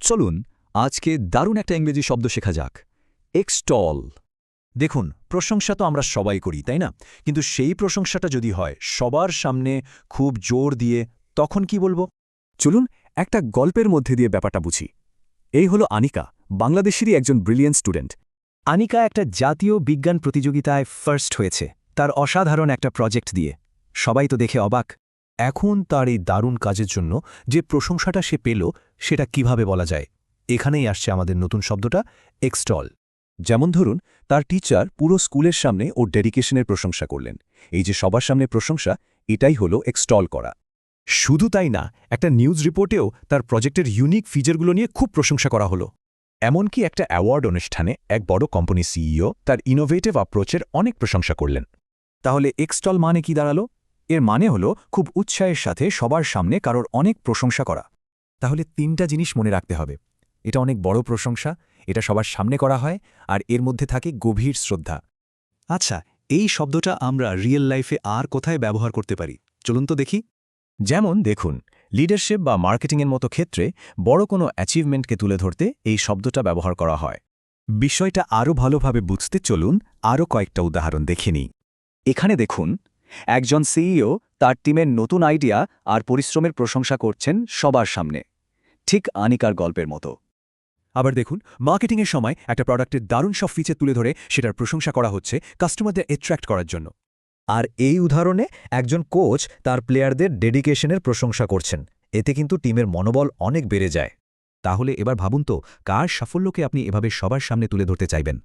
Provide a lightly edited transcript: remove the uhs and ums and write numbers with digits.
চলুন আজকে দারুণ একটা ইংরেজি শব্দ শেখা যাক। এক্সটল। দেখুন, প্রশংসা তো আমরা সবাই করি, তাই না? কিন্তু সেই প্রশংসাটা যদি হয় সবার সামনে খুব জোর দিয়ে, তখন কি বলবো? চলুন একটা গল্পের মধ্যে দিয়ে ব্যাপারটা বুঝি। এই হলো আনিকা, বাংলাদেশেরই একজন ব্রিলিয়েন্ট স্টুডেন্ট। আনিকা একটা জাতীয় বিজ্ঞান প্রতিযোগিতায় ফার্স্ট হয়েছে, তার অসাধারণ একটা প্রজেক্ট দিয়ে। সবাই তো দেখে অবাক। এখন তার এই দারুণ কাজের জন্য যে প্রশংসাটা সে পেল, সেটা কিভাবে বলা যায়? এখানেই আসছে আমাদের নতুন শব্দটা, এক্সটল। যেমন ধরুন, তার টিচার পুরো স্কুলের সামনে ওর ডেডিকেশনের প্রশংসা করলেন। এই যে সবার সামনে প্রশংসা, এটাই হলো এক্সটল করা। শুধু তাই না, একটা নিউজ রিপোর্টেও তার প্রজেক্টের ইউনিক ফিচারগুলো নিয়ে খুব প্রশংসা করা হলো। এমনকি একটা অ্যাওয়ার্ড অনুষ্ঠানে এক বড় কোম্পানি সিইও তার ইনোভেটিভ অ্যাপ্রোচের অনেক প্রশংসা করলেন। তাহলে এক্সটল মানে কি দাঁড়ালো? এর মানে হলো খুব উৎসাহের সাথে সবার সামনে কারোর অনেক প্রশংসা করা। তাহলে তিনটা জিনিস মনে রাখতে হবে। এটা অনেক বড় প্রশংসা, এটা সবার সামনে করা হয়, আর এর মধ্যে থাকে গভীর শ্রদ্ধা। আচ্ছা, এই শব্দটা আমরা রিয়েল লাইফে আর কোথায় ব্যবহার করতে পারি? চলুন তো দেখি। যেমন দেখুন, লিডারশিপ বা মার্কেটিংয়ের মতো ক্ষেত্রে বড় কোনো অ্যাচিভমেন্টকে তুলে ধরতে এই শব্দটা ব্যবহার করা হয়। বিষয়টা আরও ভালোভাবে বুঝতে চলুন আরও কয়েকটা উদাহরণ দেখে নিই। এখানে দেখুন, একজন সিইও তার টিমের নতুন আইডিয়া আর পরিশ্রমের প্রশংসা করছেন সবার সামনে, ঠিক আনিকার গল্পের মতো। আবার দেখুন, মার্কেটিংয়ের সময় একটা প্রোডাক্টের দারুণ সব ফিচার তুলে ধরে সেটার প্রশংসা করা হচ্ছে কাস্টমারদের অ্যাট্রাক্ট করার জন্য। আর এই উদাহরণে একজন কোচ তার প্লেয়ারদের ডেডিকেশনের প্রশংসা করছেন। এতে কিন্তু টিমের মনোবল অনেক বেড়ে যায়। তাহলে এবার ভাবুন তো, কার সাফল্যকে আপনি এভাবে সবার সামনে তুলে ধরতে চাইবেন?